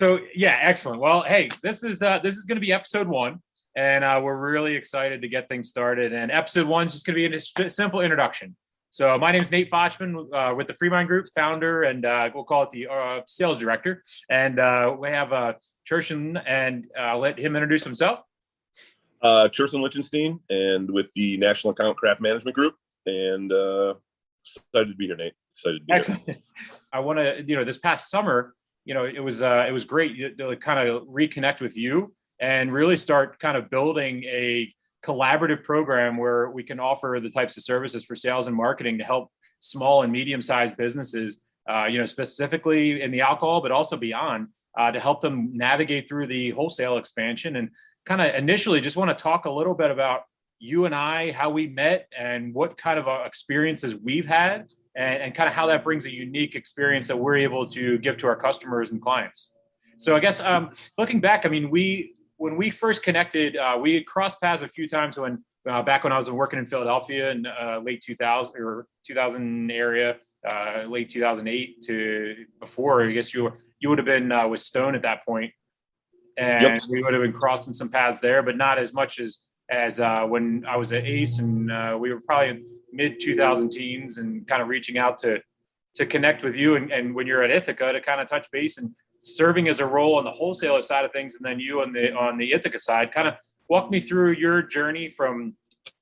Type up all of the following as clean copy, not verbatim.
So yeah, excellent. Well, hey, this is going to be episode 1, and we're really excited to get things started. And episode 1 is just going to be a simple introduction. So my name is Nate Fochman with the FreeMind Group, founder, and we'll call it the sales director. And we have Chirsan, and I'll let him introduce himself. Chirsan Lichtenstein, and with the National Account Craft Management Group, and excited to be here, Nate. Excited to be Excellent. here. I want to, this past summer, it was great to kind of reconnect with you and really start kind of building a collaborative program where we can offer the types of services for sales and marketing to help small and medium-sized businesses, specifically in the alcohol, but also beyond, to help them navigate through the wholesale expansion. And kind of initially just want to talk a little bit about you and I, how we met and what kind of experiences we've had, and kind of how that brings a unique experience that we're able to give to our customers and clients. So I guess looking back, I mean, when we first connected, we had crossed paths a few times when back when I was working in Philadelphia in late 2000 or 2000 area, late 2008 to before. I guess you would have been with Stone at that point, and Yep. We would have been crossing some paths there, but not as much as when I was at Ace, and we were probably in mid 2000 teens and kind of reaching out to connect with you, and when you're at Ithaca to kind of touch base and serving as a role on the wholesaler side of things, and then you on the Ithaca side. Kind of walk me through your journey from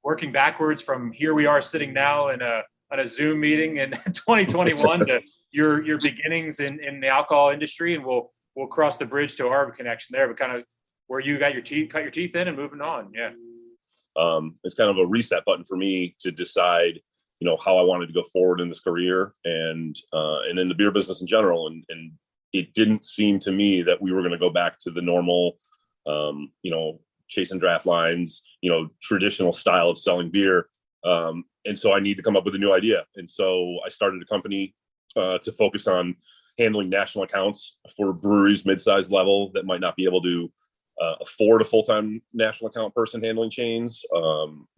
working backwards from here we are sitting now in a Zoom meeting in 2021 to your beginnings in the alcohol industry, and we'll cross the bridge to our connection there, but kind of where you got cut your teeth in and moving on. Yeah. It's kind of a reset button for me to decide, how I wanted to go forward in this career and in the beer business in general. And it didn't seem to me that we were going to go back to the normal, chase and draft lines, traditional style of selling beer. And so I need to come up with a new idea. And so I started a company to focus on handling national accounts for breweries, mid-sized level that might not be able to afford a full-time national account person handling chains.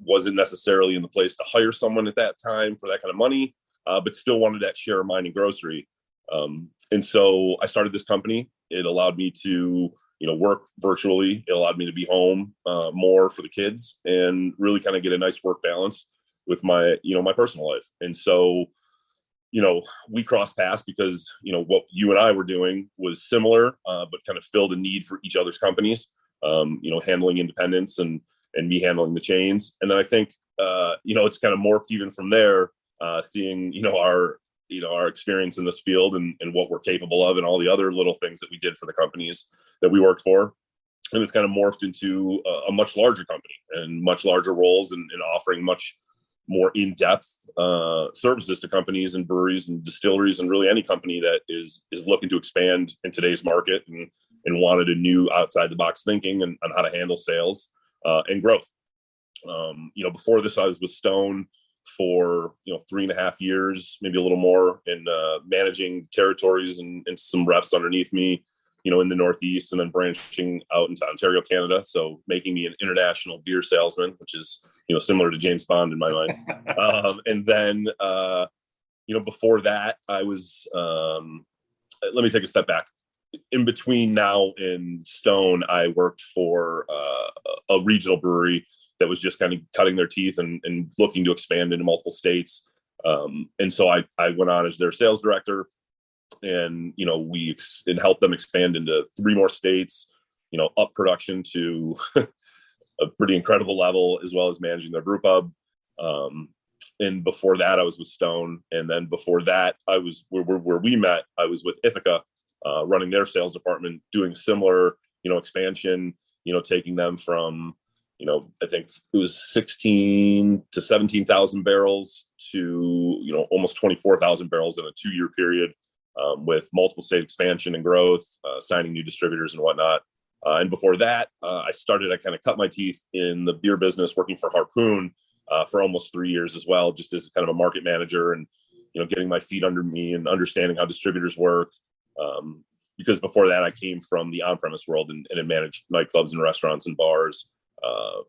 Wasn't necessarily in the place to hire someone at that time for that kind of money, but still wanted that share of mind in grocery. And so I started this company. It allowed me to, work virtually. It allowed me to be home more for the kids and really kind of get a nice work balance with my, my personal life. And so, we crossed paths because, what you and I were doing was similar, but kind of filled a need for each other's companies, handling independents and me handling the chains. And then I think, it's kind of morphed even from there, seeing, our experience in this field and what we're capable of and all the other little things that we did for the companies that we worked for. And it's kind of morphed into a much larger company and much larger roles and offering much more in-depth services to companies and breweries and distilleries and really any company that is looking to expand in today's market and wanted a new outside the box thinking and on how to handle sales and growth. Before this, I was with Stone for 3.5 years, maybe a little more, in managing territories and some reps underneath me, in the Northeast, and then branching out into Ontario, Canada. So making me an international beer salesman, which is, similar to James Bond in my mind. And then, before that, I was, let me take a step back. In between now and Stone, I worked for a regional brewery that was just kind of cutting their teeth and looking to expand into multiple states. And so I went on as their sales director, and, we helped them expand into 3 more states, up production to a pretty incredible level, as well as managing their brew pub. And before that, I was with Stone. And then before that, I was where we met, I was with Ithaca, running their sales department, doing similar, expansion, taking them from, I think it was 16 to 17,000 barrels to, almost 24,000 barrels in a 2-year period, with multiple state expansion and growth, signing new distributors and whatnot. And before that, I kind of cut my teeth in the beer business, working for Harpoon for almost 3 years as well, just as kind of a market manager and, getting my feet under me and understanding how distributors work. Because before that, I came from the on-premise world and had managed nightclubs and restaurants and bars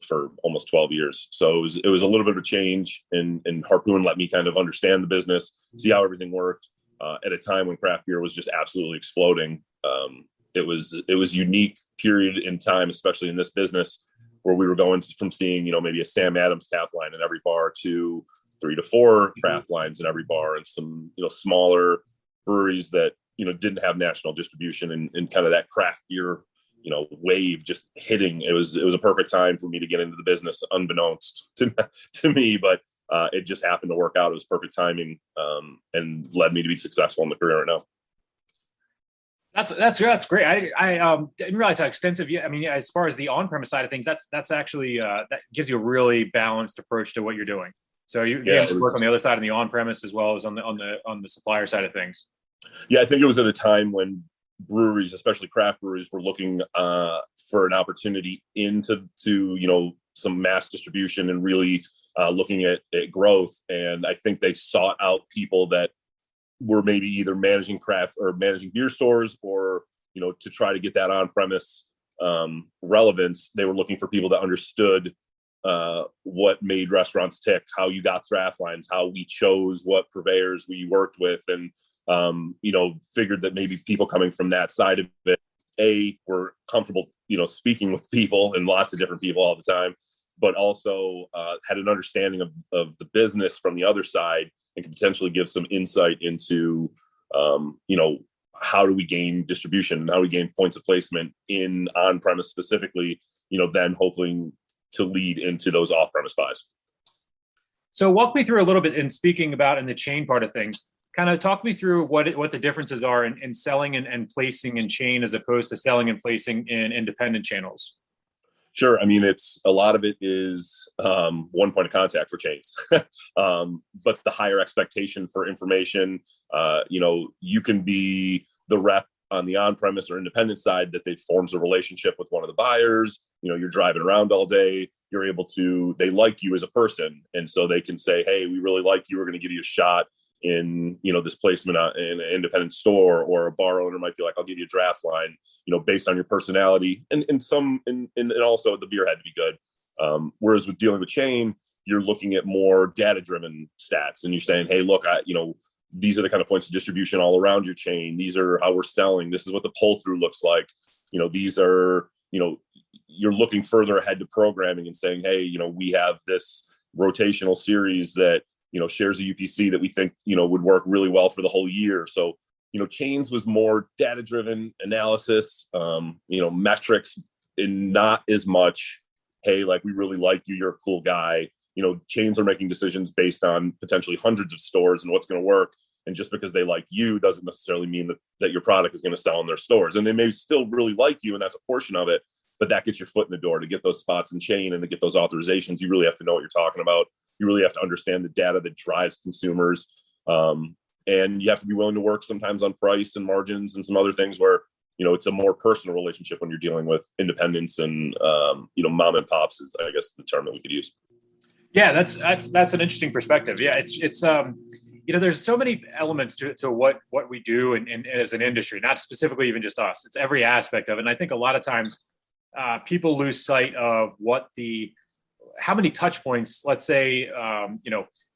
for almost 12 years. So it was a little bit of a change, and Harpoon let me kind of understand the business, see how everything worked at a time when craft beer was just absolutely exploding. it was unique period in time, especially in this business, where we were going from seeing, maybe a Sam Adams tap line in every bar to 3 to 4 craft lines in every bar, and some, smaller breweries that, didn't have national distribution, and kind of that craft beer, wave just hitting. It was a perfect time for me to get into the business, unbeknownst to me, but it just happened to work out. It was perfect timing, and led me to be successful in the career right now. That's great. I didn't realize how extensive. Yeah, I mean, as far as the on-premise side of things, that's actually that gives you a really balanced approach to what you're doing. So you have to work on the other side of the on-premise as well as on the supplier side of things. Yeah, I think it was at a time when breweries, especially craft breweries, were looking for an opportunity into some mass distribution and really looking at growth. And I think they sought out people that were maybe either managing craft or managing beer stores, or to try to get that on-premise relevance. They were looking for people that understood what made restaurants tick, how you got draft lines, how we chose what purveyors we worked with, and figured that maybe people coming from that side of it, were comfortable, speaking with people and lots of different people all the time, but also had an understanding of the business from the other side, and can potentially give some insight into, how do we gain distribution, and how do we gain points of placement in on-premise specifically, then hopefully to lead into those off-premise buys. So walk me through a little bit in speaking about in the chain part of things. Kind of talk me through what the differences are in selling and placing in chain as opposed to selling and placing in independent channels. Sure. I mean, a lot of it is one point of contact for chains, but the higher expectation for information. You can be the rep on the on-premise or independent side that forms a relationship with one of the buyers. You're driving around all day. You're able to. They like you as a person, and so they can say, "Hey, we really like you. We're going to give you a shot in this placement in an independent store," or a bar owner might be like, "I'll give you a draft line, based on your personality," and also the beer had to be good. Whereas with dealing with chain, you're looking at more data driven stats, and you're saying, "Hey, look, these are the kind of points of distribution all around your chain. These are how we're selling. This is what the pull through looks like. These are, you're looking further ahead to programming and saying, hey, we have this rotational series that, shares a UPC that we think, would work really well for the whole year." So, chains was more data driven analysis, metrics, and not as much, hey, like, we really like you, you're a cool guy. Chains are making decisions based on potentially hundreds of stores and what's going to work. And just because they like you doesn't necessarily mean that your product is going to sell in their stores. And they may still really like you, and that's a portion of it, but that gets your foot in the door. To get those spots in chain and to get those authorizations, you really have to know what you're talking about. You really have to understand the data that drives consumers. And you have to be willing to work sometimes on price and margins and some other things where, it's a more personal relationship when you're dealing with independents and, mom and pops is, I guess, the term that we could use. Yeah, that's an interesting perspective. Yeah, it's there's so many elements to what we do and as an industry, not specifically even just us. It's every aspect of it. And I think a lot of times people lose sight of how many touch points, let's say,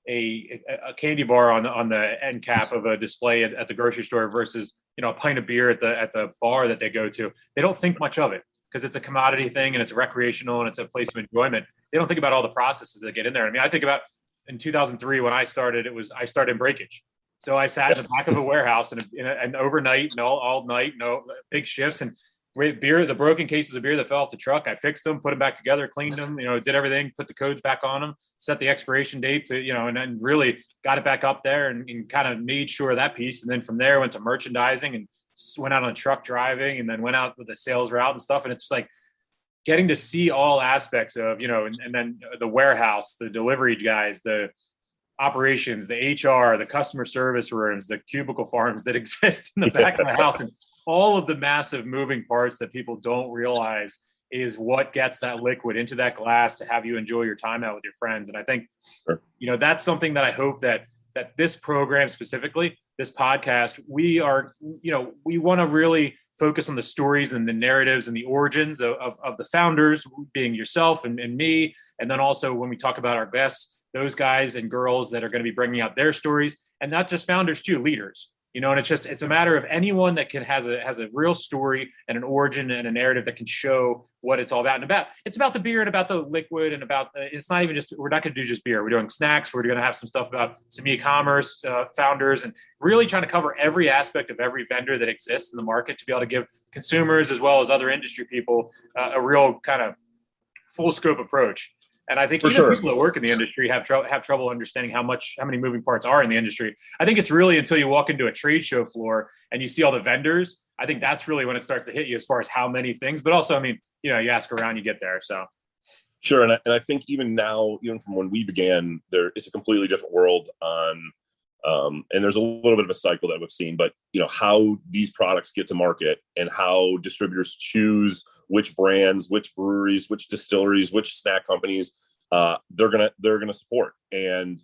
a candy bar on the end cap of a display at the grocery store versus, a pint of beer at the bar that they go to. They don't think much of it because it's a commodity thing and it's recreational and it's a place of enjoyment. They don't think about all the processes that get in there. I mean, I think about in 2003 when I started in breakage. So I sat in the back of a warehouse and overnight and all night, big shifts, and beer, the broken cases of beer that fell off the truck, I fixed them, put them back together, cleaned them, did everything, put the codes back on them, set the expiration date to, and then really got it back up there and kind of made sure of that piece. And then from there went to merchandising and went out on a truck driving, and then went out with a sales route and stuff. And it's like getting to see all aspects of, and then the warehouse, the delivery guys, the operations, the HR, the customer service rooms, the cubicle farms that exist in the back of the house, and all of the massive moving parts that people don't realize is what gets that liquid into that glass to have you enjoy your time out with your friends. And I think, that's something that I hope that this program specifically, this podcast, we want to really focus on the stories and the narratives and the origins of the founders, being yourself and me. And then also when we talk about our guests, those guys and girls that are going to be bringing out their stories, and not just founders too, leaders. And it's a matter of anyone that has a real story and an origin and a narrative that can show what it's all about. It's about the beer and about the liquid and about, it's not even just, we're not going to do just beer. We're doing snacks. We're going to have some stuff about some e-commerce founders, and really trying to cover every aspect of every vendor that exists in the market to be able to give consumers as well as other industry people a real kind of full scope approach. And I think people that work in the industry have trouble understanding how many moving parts are in the industry. I think it's really until you walk into a trade show floor and you see all the vendors, I think that's really when it starts to hit you as far as how many things. But also, I mean, you ask around, you get there. So sure, and I think even now, even from when we began, it's a completely different world on. And there's a little bit of a cycle that we've seen, but how these products get to market and how distributors choose which brands, which breweries, which distilleries, which snack companies they're gonna support. And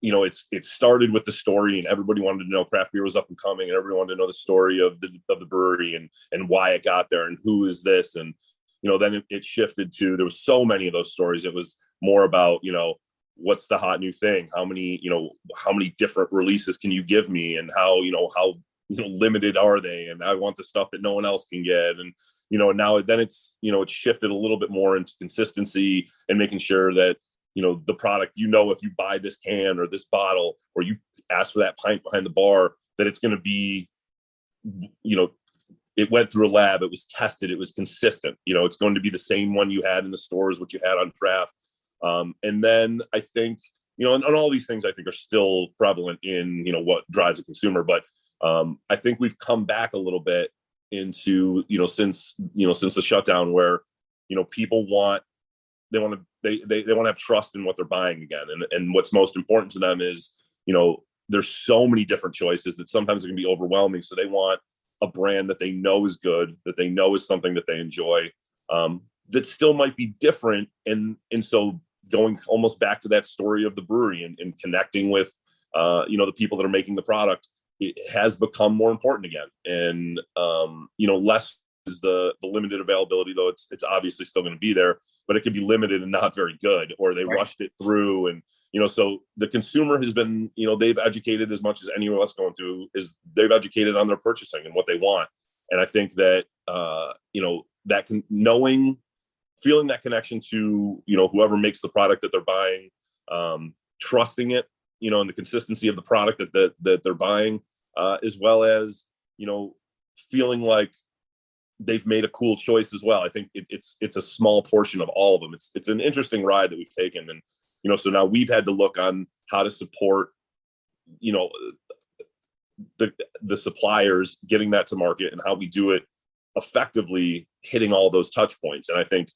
it started with the story, and everybody wanted to know craft beer was up and coming, and everybody wanted to know the story of the brewery and why it got there and who is this. And then it shifted to, there was so many of those stories. It was more about what's the hot new thing? How many different releases can you give me? And how limited are they? And I want the stuff that no one else can get. And, now then it's shifted a little bit more into consistency and making sure that, the product, if you buy this can or this bottle, or you ask for that pint behind the bar, that it's going to be, it went through a lab, it was tested, it was consistent. It's going to be the same one you had in the stores, what you had on draft. And then I think, and all these things I think are still prevalent in, what drives a consumer. But I think we've come back a little bit into, since the shutdown, where, people want to have trust in what they're buying again. And what's most important to them is, there's so many different choices that sometimes it can be overwhelming. So they want a brand that they know is good, that they know is something that they enjoy, that still might be different. And so going almost back to that story of the brewery and connecting with, the people that are making the product, it has become more important again. And, less is the limited availability, though it's obviously still going to be there, but it can be limited and not very good, or they rushed it through. And, so the consumer has been, they've educated as much as anyone else going through, is they've educated on their purchasing and what they want. And I think that, feeling that connection to, whoever makes the product that they're buying, trusting it, and the consistency of the product that they're buying, as well as, feeling like they've made a cool choice as well. I think it's a small portion of all of them. It's an interesting ride that we've taken. And, so now we've had to look on how to support, the suppliers getting that to market, and how we do it effectively, hitting all those touch points. And I think,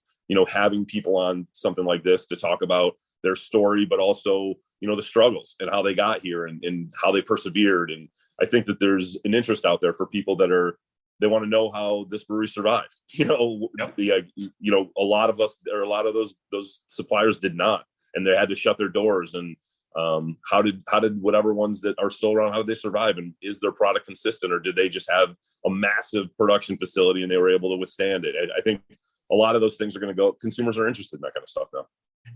having people on something like this to talk about their story, but also, the struggles and how they got here and how they persevered. And I think that there's an interest out there for people they want to know how this brewery survived. Yep. A lot of us, or a lot of those suppliers did not, and they had to shut their doors. And how did whatever ones that are still around, how did they survive? And is their product consistent, or did they just have a massive production facility and they were able to withstand it? I think a lot of those things are going to go. Consumers are interested in that kind of stuff now.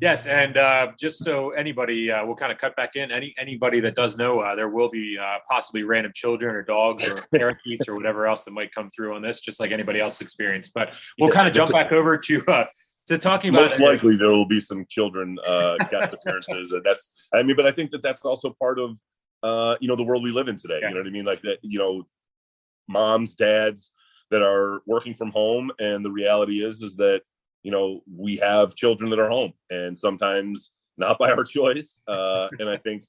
Yes, and just so anybody, we'll kind of cut back in. Anybody that does know, there will be possibly random children or dogs or parakeets or whatever else that might come through on this, just like anybody else's experience. But we'll kind of jump back over to talking about. Most likely there will be some children guest appearances, and but I think that's also part of the world we live in today. Yeah. You know what I mean? Like that, moms, dads that are working from home, and the reality is that we have children that are home, and sometimes not by our choice. And I think,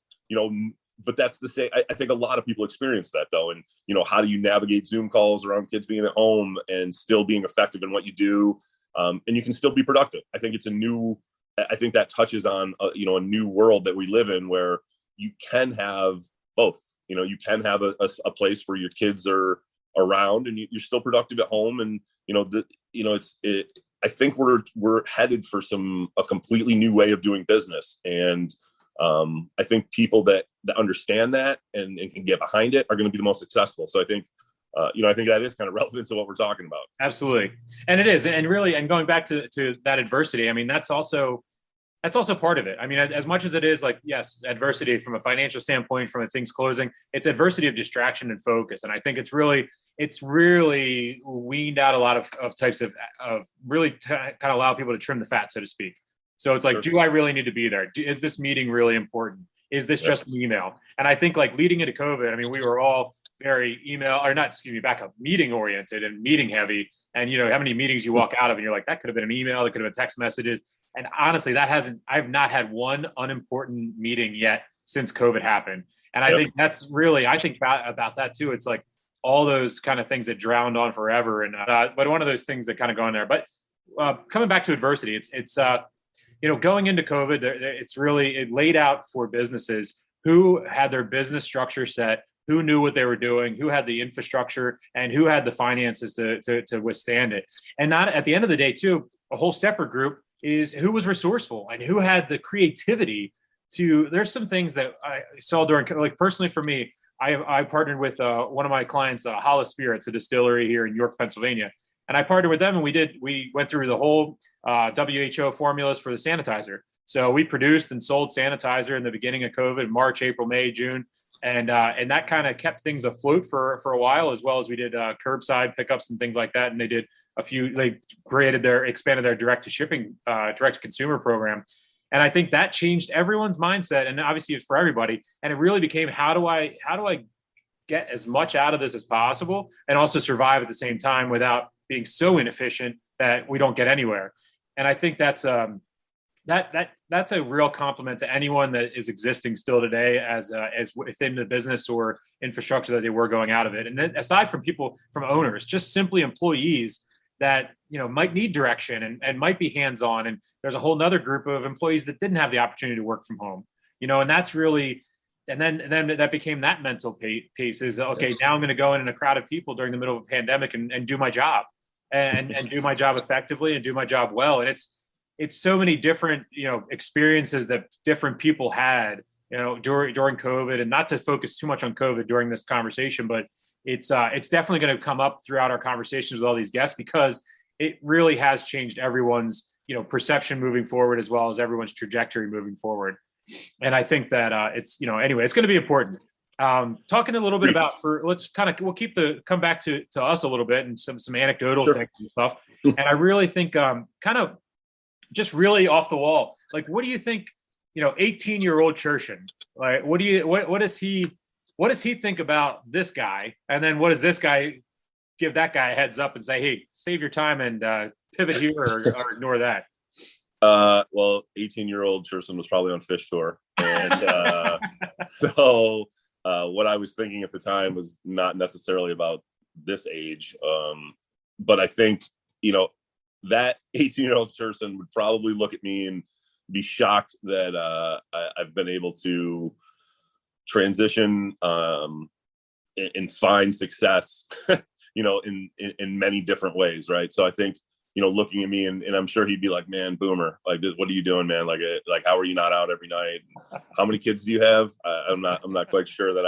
but that's the same. I think a lot of people experience that though. And, how do you navigate Zoom calls around kids being at home and still being effective in what you do? And you can still be productive. I think I think that touches on, a new world that we live in, where you can have both. You can have a place where your kids are around and you're still productive at home. And, I think we're headed for a completely new way of doing business. And I think people that understand that and can get behind it are going to be the most successful. So I think, I think that is kind of relevant to what we're talking about. Absolutely. And it is. And really, and going back to that adversity, I mean, that's also, that's also part of it. I mean, as much as it is like, yes, adversity from a financial standpoint, from things closing, it's adversity of distraction and focus. And I think it's really weaned out a lot of types of really kind of allow people to trim the fat, so to speak. So it's like, Sure. do I really need to be there? Is this meeting really important? Is this just an email? And I think like leading into COVID, I mean, we were all very meeting oriented and meeting heavy. And you know, how many meetings you walk out of and you're like, that could have been an email, that could have been text messages. And honestly, I've not had one unimportant meeting yet since COVID happened. And I think that's really, I think about that too. It's like all those kind of things that drowned on forever. And, but one of those things that kind of go in there, but coming back to adversity, it's you know, going into COVID, it laid out for businesses who had their business structure set, who knew what they were doing, who had the infrastructure, and who had the finances to withstand it. And not at the end of the day, too, a whole separate group is who was resourceful and who had the creativity to. There's some things that I saw during, like personally for me, I partnered with one of my clients, Hollow Spirits, a distillery here in York, Pennsylvania, and I partnered with them, and we went through the whole WHO formulas for the sanitizer. So we produced and sold sanitizer in the beginning of COVID, March, April, May, June. And that kind of kept things afloat for a while, as well as we did curbside pickups and things like that. And they expanded their direct to consumer program. And I think that changed everyone's mindset. And obviously it's for everybody. And it really became, how do I get as much out of this as possible and also survive at the same time without being so inefficient that we don't get anywhere. And I think that's that's a real compliment to anyone that is existing still today as within the business or infrastructure that they were going out of it. And then aside from owners, just simply employees that, you know, might need direction and might be hands-on. And there's a whole nother group of employees that didn't have the opportunity to work from home, you know, and that's really, and then that became that mental piece is, okay, now I'm going to go in a crowd of people during the middle of a pandemic and do my job and do my job effectively and do my job well. And it's so many different, you know, experiences that different people had, you know, during COVID, and not to focus too much on COVID during this conversation, but it's definitely going to come up throughout our conversations with all these guests, because it really has changed everyone's, you know, perception moving forward, as well as everyone's trajectory moving forward. And I think that it's, you know, anyway, it's going to be important. Talking a little bit about, come back to us a little bit and some anecdotal things and stuff. And I really think kind of just really off the wall, like, what do you think, you know, 18-year-old Chirsan, like, what does he think about this guy? And then what does this guy give that guy a heads up and say, hey, save your time and pivot here or ignore that? Well, 18-year-old Chirsan was probably on fish tour. And so what I was thinking at the time was not necessarily about this age. But I think, you know, that 18-year-old Chirsan would probably look at me and be shocked that I've been able to transition and find success, you know, in many different ways, right? So I think, you know, looking at me and I'm sure he'd be like, man, Boomer, like, what are you doing, man? Like, how are you not out every night? How many kids do you have? I'm not quite sure that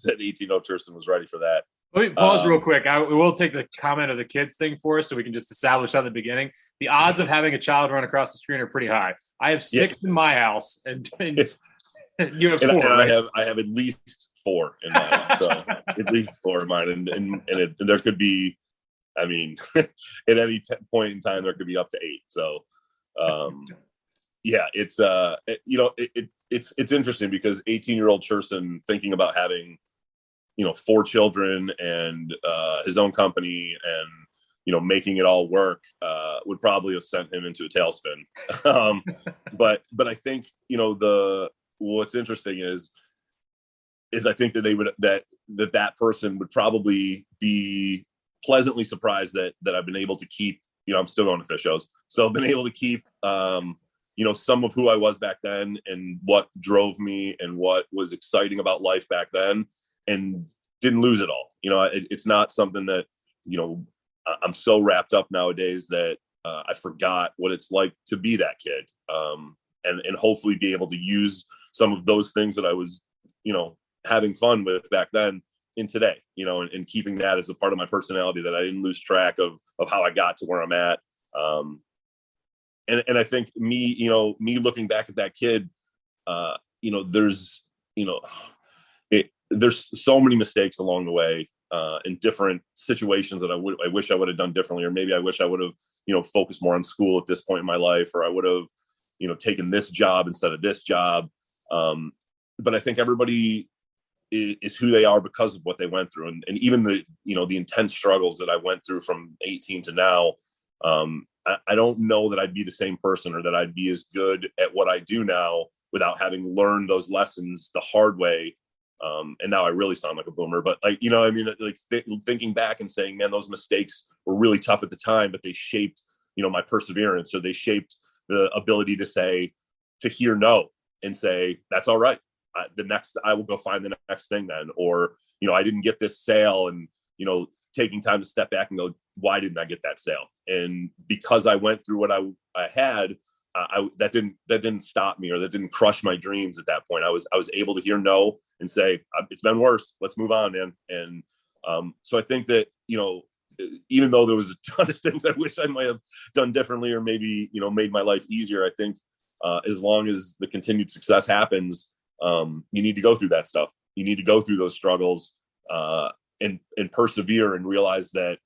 that 18-year-old Chirsan was ready for that. Let me pause real quick. We will take the comment of the kids thing for us, so we can just establish that at the beginning. The odds of having a child run across the screen are pretty high. I have 6 in my house, and you have 4. And I have at least 4 in mine. So at least 4 in mine, and there could be, I mean, at any point in time, there could be up to 8. So, yeah, it's you know, it's interesting because 18-year-old Chirsan thinking about having, you know, 4 children and his own company and, you know, making it all work would probably have sent him into a tailspin. But I think, you know, what's interesting is I think that that person would probably be pleasantly surprised that I've been able to keep, you know, I'm still going to fish shows. So I've been able to keep, you know, some of who I was back then and what drove me and what was exciting about life back then, and didn't lose it all. You know, it's not something that, you know, I'm so wrapped up nowadays that I forgot what it's like to be that kid, and hopefully be able to use some of those things that I was, you know, having fun with back then in today, you know, and keeping that as a part of my personality, that I didn't lose track of how I got to where I'm at. and I think me looking back at that kid, there's, there's so many mistakes along the way, in different situations that I wish I would have done differently, or maybe I wish I would have, focused more on school at this point in my life, or I would have, taken this job instead of this job. But I think everybody is who they are because of what they went through. And even the intense struggles that I went through from 18 to now, I don't know that I'd be the same person, or that I'd be as good at what I do now without having learned those lessons the hard way. And now I really sound like a boomer, but thinking back and saying, man, those mistakes were really tough at the time, but they shaped, my perseverance. So they shaped the ability to hear no and say, that's all right. I will go find the next thing then. Or, I didn't get this sale, and, taking time to step back and go, why didn't I get that sale? And because I went through what I had, that didn't stop me, or that didn't crush my dreams at that point. I was able to hear no and say, it's been worse. Let's move on, man. And so I think that, even though there was a ton of things I wish I might have done differently, or maybe, made my life easier, I think as long as the continued success happens, you need to go through that stuff. You need to go through those struggles, and persevere, and realize that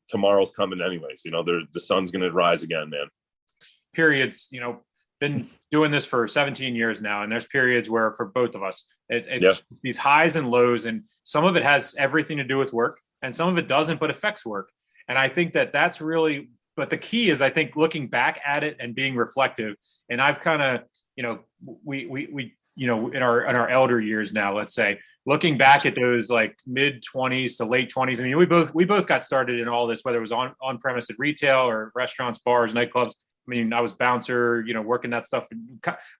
tomorrow's coming anyways. The sun's going to rise again, man. Periods, been doing this for 17 years now, and there's periods where, for both of us, it's these highs and lows, and some of it has everything to do with work, and some of it doesn't, but affects work. And I think that that's really, but the key is, I think, looking back at it and being reflective. And I've kind of, we in our elder years now, let's say, looking back at those like mid 20s to late 20s. I mean, we both got started in all this, whether it was on premise at retail or restaurants, bars, nightclubs. I mean, I was bouncer, working that stuff.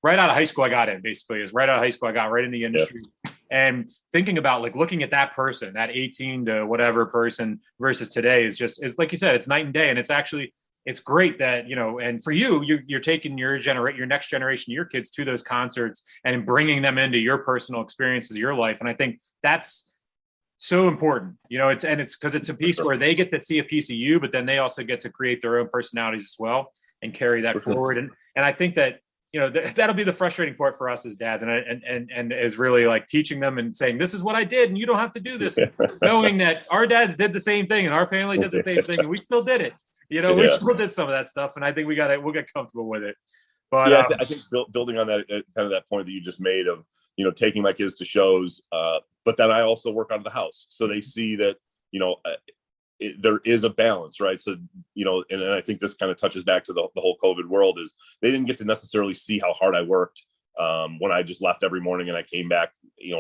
Right out of high school, I got in, basically. Right out of high school, I got right in the industry. Yeah. And thinking about looking at that person, that 18 to whatever person versus today is like you said, it's night and day. And it's great that, and for you're taking your next generation, your kids, to those concerts and bringing them into your personal experiences of your life. And I think that's so important, it's because it's a piece where they get to see a piece of you, but then they also get to create their own personalities as well and carry that forward. And I think that, that'll be the frustrating part for us as dads, and is really like teaching them and saying, this is what I did, and you don't have to do this, knowing that our dads did the same thing and our families did the same thing, and we still did it. We still did some of that stuff, and I think we'll get comfortable with it. But I think building on that, kind of that point that you just made of, taking my kids to shows, but then I also work out of the house, so they see that, there is a balance, right? So, and I think this kind of touches back to the whole COVID world, is they didn't get to necessarily see how hard I worked when I just left every morning and I came back,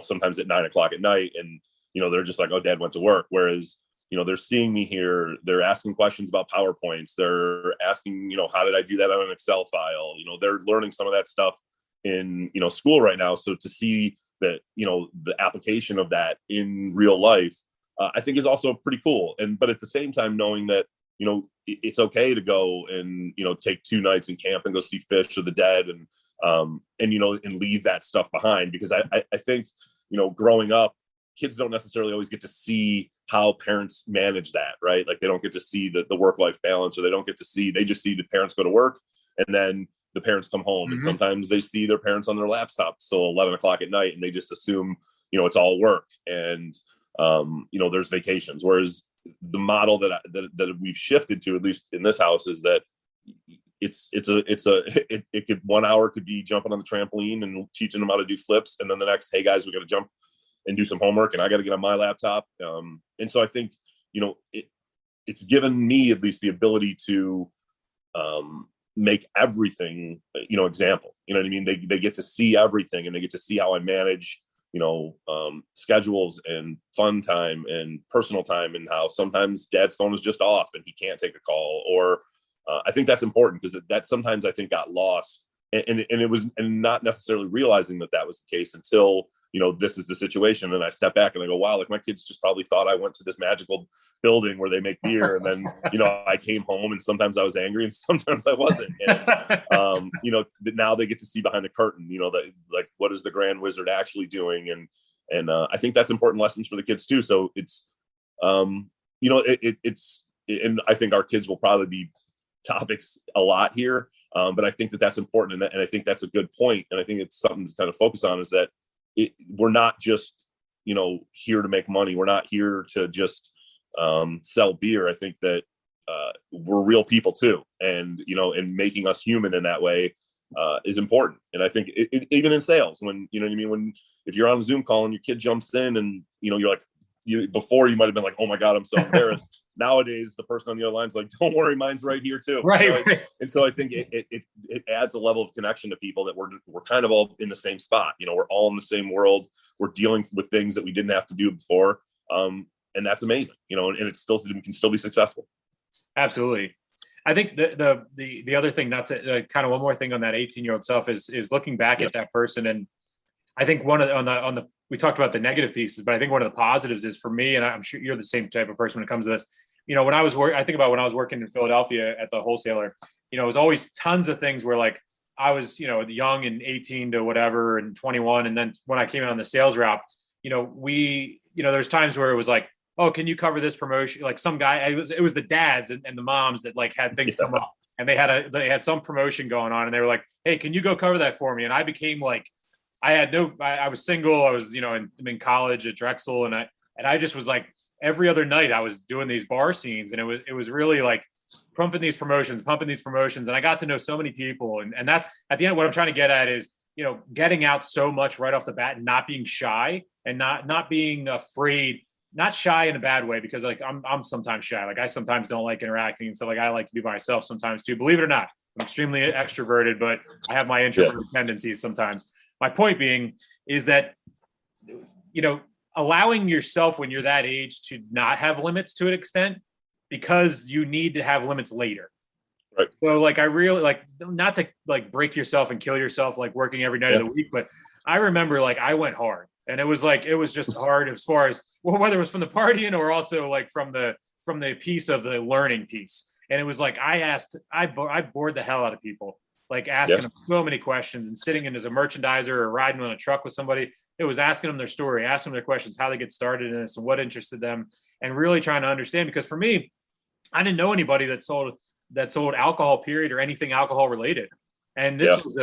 sometimes at 9:00 at night, and, they're just like, oh, Dad went to work. Whereas, they're seeing me here, they're asking questions about PowerPoints. They're asking, how did I do that on an Excel file? They're learning some of that stuff in, school right now. So to see that, the application of that in real life, I think is also pretty cool. But at the same time, knowing that, it's okay to go and, take 2 nights in camp and go see fish or the dead, and leave that stuff behind. Because I think, growing up, kids don't necessarily always get to see how parents manage that, right? Like, they don't get to see the work-life balance, or they just see the parents go to work and then the parents come home. Mm-hmm. And sometimes they see their parents on their laptop till 11:00 at night, and they just assume, it's all work. And, there's vacations. Whereas the model that we've shifted to, at least in this house, is that it could 1 hour could be jumping on the trampoline and teaching them how to do flips. And then the next, hey guys, we got to jump and do some homework, and I got to get on my laptop. And so I think, it's given me at least the ability to make everything, example. You know what I mean? They get to see everything, and they get to see how I manage, schedules and fun time and personal time, and how sometimes Dad's phone is just off and he can't take a call. Or I think that's important, because that sometimes I think got lost, and it was, and not necessarily realizing that was the case until, this is the situation. And I step back and I go, wow, like, my kids just probably thought I went to this magical building where they make beer. And then, I came home, and sometimes I was angry and sometimes I wasn't. And, now they get to see behind the curtain, that, like, what is the Grand Wizard actually doing? And I think that's important lessons for the kids too. So it's, and I think our kids will probably be topics a lot here. But I think that that's important. And I think that's a good point. And I think it's something to kind of focus on, is that we're not just, here to make money. We're not here to just sell beer. I think that we're real people too. And, and making us human in that way is important. And I think even in sales, when, if you're on a Zoom call and your kid jumps in and, you're like, before you might've been like, oh my God, I'm so embarrassed. Nowadays, the person on the other line's like, don't worry, mine's right here too. Right. And so I think it adds a level of connection to people, that we're kind of all in the same spot. We're all in the same world. We're dealing with things that we didn't have to do before. And that's amazing, and it can still be successful. We I think the other thing, not to kind of one more thing on that 18-year-old self is looking back at that person. And I think we talked about the negative pieces, but I think one of the positives is, for me, and I'm sure you're the same type of person when it comes to this, when I was I think about when I was working in Philadelphia at the wholesaler, it was always tons of things where like I was, young and 18 to whatever and 21. And then when I came in on the sales route, there's times where it was like, oh, can you cover this promotion? Like some guy, it was the dads and the moms that like had things come up, and they had some promotion going on, and they were like, hey, can you go cover that for me? And I became like, I was single. I was, in college at Drexel, and I just was like, every other night I was doing these bar scenes, and it was really like pumping these promotions. And I got to know so many people. And that's at the end, what I'm trying to get at is, getting out so much right off the bat and not being shy and not being afraid, not shy in a bad way, because like I'm sometimes shy. Like I sometimes don't like interacting. And so like, I like to be by myself sometimes too, believe it or not. I'm extremely extroverted, but I have my introverted tendencies sometimes. My point being is that, allowing yourself when you're that age to not have limits to an extent, because you need to have limits later. Right. So like, I really like, not to like break yourself and kill yourself, like working every night of the week, but I remember like I went hard, and it was just hard as far as, well, whether it was from the partying or also like from the piece of the learning piece. And it was like, I bored the hell out of people, like asking them so many questions, and sitting in as a merchandiser or riding on a truck with somebody. It was asking them their story, asking them their questions, how they get started in this and what interested them, and really trying to understand. Because for me, I didn't know anybody that sold alcohol, period, or anything alcohol related. And this was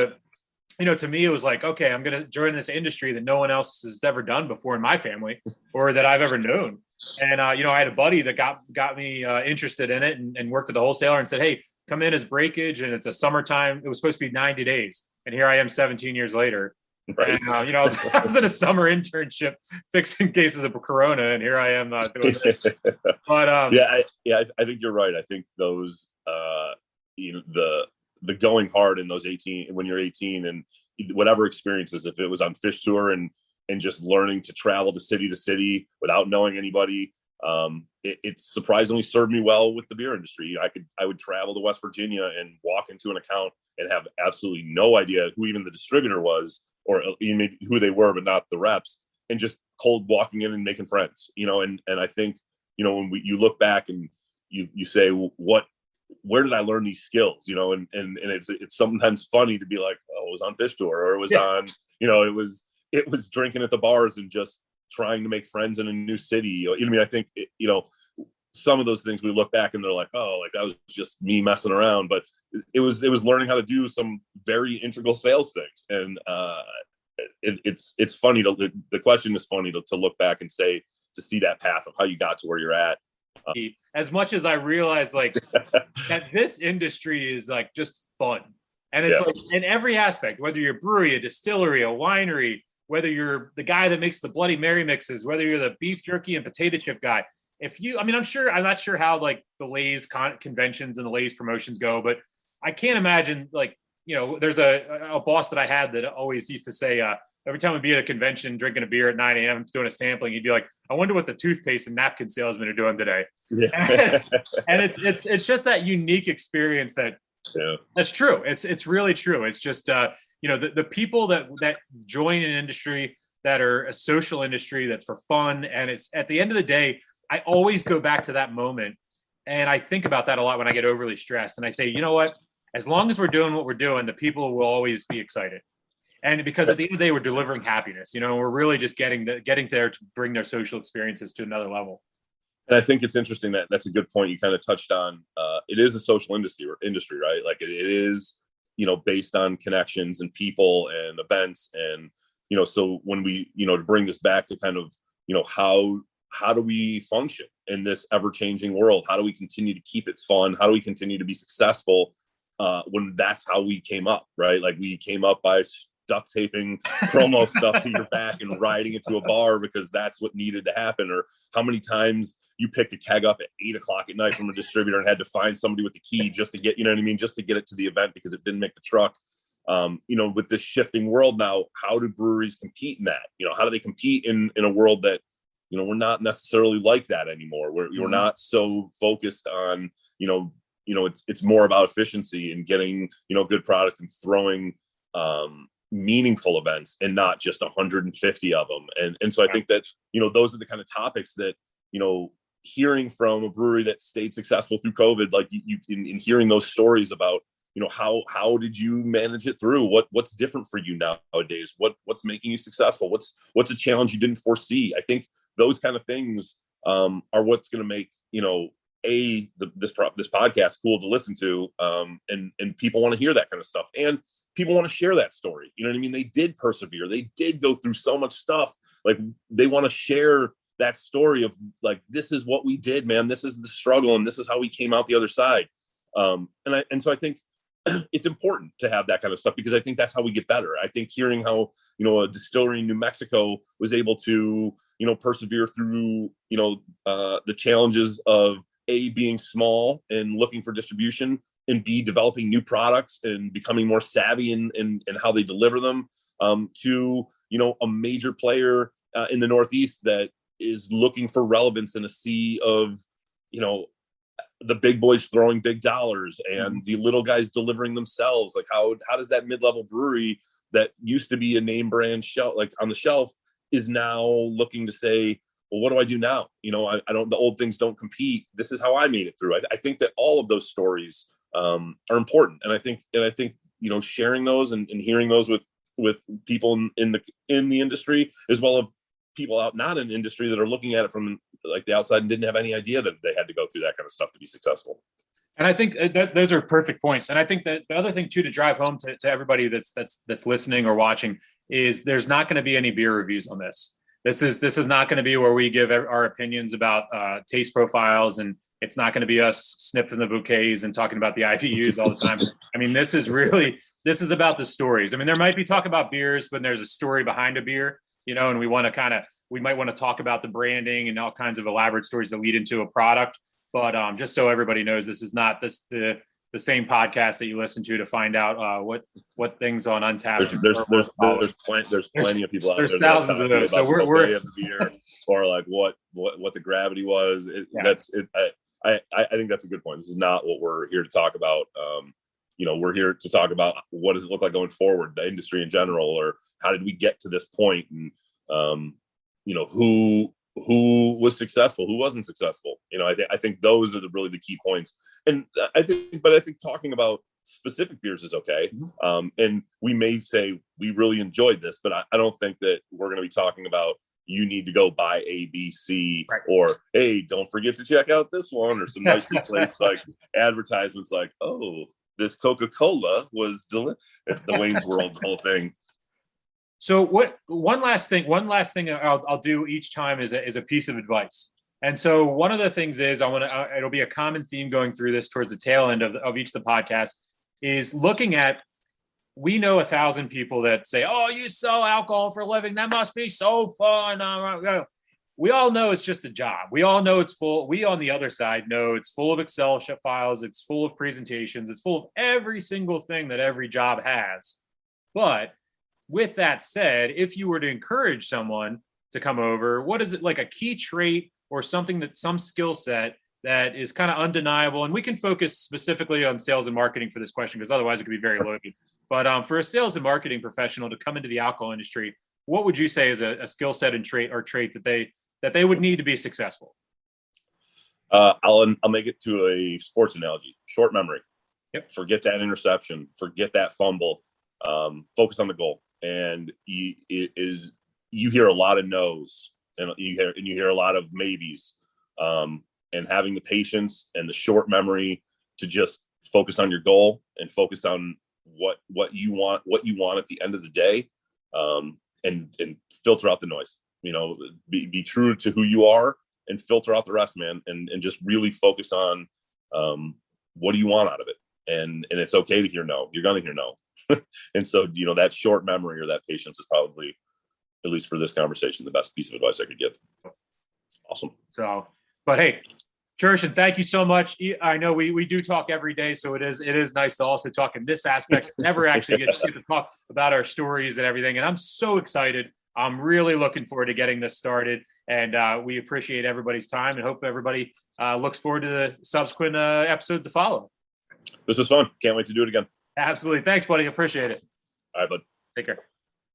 to me, it was like, okay, I'm going to join this industry that no one else has ever done before in my family or that I've ever known. And, I had a buddy that got me interested in it and worked at the wholesaler and said, hey, come in as breakage. And it's a summertime. It was supposed to be 90 days. And here I am 17 years later. Right. And, I was in a summer internship fixing cases of Corona. And here I am doing this. But I think you're right. I think those, the going hard in those 18, when you're 18, and whatever experiences, if it was on fish tour and just learning to travel to city without knowing anybody, it surprisingly served me well with the beer industry. I would travel to West Virginia and walk into an account and have absolutely no idea who even the distributor was, or even who they were, but not the reps, and just cold walking in and making friends, and I think, when you look back and you say, where did I learn these skills? And it's sometimes funny to be like, oh, it was on fish tour, or it was on, it was drinking at the bars and just trying to make friends in a new city. I think, some of those things we look back and they're like, oh, like that was just me messing around, but it was learning how to do some very integral sales things. And it's funny the question is funny to look back and say, to see that path of how you got to where you're at. As much as I realize like that this industry is like just fun, and it's like in every aspect, whether you're a brewery, a distillery, a winery, whether you're the guy that makes the Bloody Mary mixes, whether you're the beef jerky and potato chip guy. I'm not sure how like the Lay's conventions and the Lay's promotions go, but I can't imagine like, there's a boss that I had that always used to say, every time we'd be at a convention drinking a beer at 9 a.m. doing a sampling, he'd be like, I wonder what the toothpaste and napkin salesmen are doing today. Yeah. And it's just that unique experience that's true. It's really true. It's just, the people that join an industry that are a social industry that's for fun. And it's at the end of the day, I always go back to that moment. And I think about that a lot when I get overly stressed. And I say, you know what, as long as we're doing what we're doing, the people will always be excited. And because at the end of the day, we're delivering happiness, we're really just getting there to bring their social experiences to another level. And I think it's interesting that that's a good point you kind of touched on. It is a social industry, right? Like it is, based on connections and people and events. And, so when we, to bring this back to kind of, how do we function in this ever-changing world? How do we continue to keep it fun? How do we continue to be successful when that's how we came up, right? Like we came up by duct taping promo stuff to your back and riding it to a bar because that's what needed to happen. Or how many times you picked a keg up at 8:00 at night from a distributor and had to find somebody with the key just to get, just to get it to the event because it didn't make the truck. With this shifting world now, how do breweries compete in that? How do they compete in a world that, we're not necessarily like that anymore. We're not so focused on, it's more about efficiency and getting, good products and throwing, meaningful events and not just 150 of them. And so I think that, those are the kind of topics that, hearing from a brewery that stayed successful through COVID, like you in hearing those stories about, how did you manage it through? What's different for you nowadays? What's making you successful? What's a challenge you didn't foresee? I think those kind of things are what's going to make, this podcast cool to listen to. And people want to hear that kind of stuff. And people want to share that story. You know what I mean? They did persevere. They did go through so much stuff. Like they want to share that story of like, this is what we did, man. This is the struggle. And this is how we came out the other side. And so I think it's important to have that kind of stuff because I think that's how we get better. I think hearing how, a distillery in New Mexico was able to, persevere through, the challenges of A, being small and looking for distribution, and B, developing new products and becoming more savvy in how they deliver them, to, a major player in the Northeast that is looking for relevance in a sea of, the big boys throwing big dollars and the little guys delivering themselves. Like how does that mid-level brewery that used to be a name brand shelf, like on the shelf, is now looking to say, well, what do I do now? I don't, the old things don't compete. This is how I made it through. I think that all of those stories are important. And I think, sharing those and hearing those with people in the industry, as well as people out not in the industry that are looking at it from like the outside and didn't have any idea that they had to go through that kind of stuff to be successful. And I think that those are perfect points. And I think that the other thing too, to drive home to everybody that's listening or watching, is there's not going to be any beer reviews on this. This is not going to be where we give our opinions about taste profiles, and it's not going to be us sniffing the bouquets and talking about the IBUs all the time. I mean, this is about the stories. I mean, there might be talk about beers when there's a story behind a beer, and we might want to talk about the branding and all kinds of elaborate stories that lead into a product. But just so everybody knows, this is not the same podcast that you listen to find out what things on Untapped. There's plenty of people out there. There's thousands of those. So we're of the beer, or like what the gravity was. I think that's a good point. This is not what we're here to talk about. We're here to talk about what does it look like going forward, the industry in general, or how did we get to this point, and who was successful, who wasn't successful. I think those are really the key points. And I think talking about specific beers is okay. And we may say we really enjoyed this, but I don't think that we're going to be talking about you need to go buy A, B, C, right, or hey, don't forget to check out this one, or some nicely placed like advertisements like, oh, this Coca-Cola was the Wayne's World whole thing. So one last thing I'll do each time is a piece of advice. And so one of the things is it'll be a common theme going through this towards the tail end of each of the podcasts, is looking at, we know 1,000 people that say, oh, you sell alcohol for a living, that must be so fun. We all know it's just a job. We all know it's full. We on the other side know it's full of Excel files. It's full of presentations. It's full of every single thing that every job has. But with that said, if you were to encourage someone to come over, what is it, like a key trait or something, some skill set that is kind of undeniable? And we can focus specifically on sales and marketing for this question, because otherwise it could be very loaded. But for a sales and marketing professional to come into the alcohol industry, what would you say is a skill set and trait that they would need to be successful? I'll make it to a sports analogy. Short memory. Yep. Forget that interception. Forget that fumble. Focus on the goal. And you hear a lot of no's, and you hear a lot of maybes. and having the patience and the short memory to just focus on your goal and focus on what you want at the end of the day, and filter out the noise. Be true to who you are and filter out the rest, man, and just really focus on what do you want out of it. And it's okay to hear no. You're gonna hear no. And so, that short memory or that patience is probably, at least for this conversation, the best piece of advice I could give. Awesome. So, but hey, Chirsan, thank you so much. I know we do talk every day, so it is nice to also talk in this aspect. Never actually get to talk about our stories and everything. And I'm so excited. I'm really looking forward to getting this started. And we appreciate everybody's time and hope everybody looks forward to the subsequent episode to follow. This was fun. Can't wait to do it again. Absolutely. Thanks, buddy. Appreciate it. All right, bud. Take care.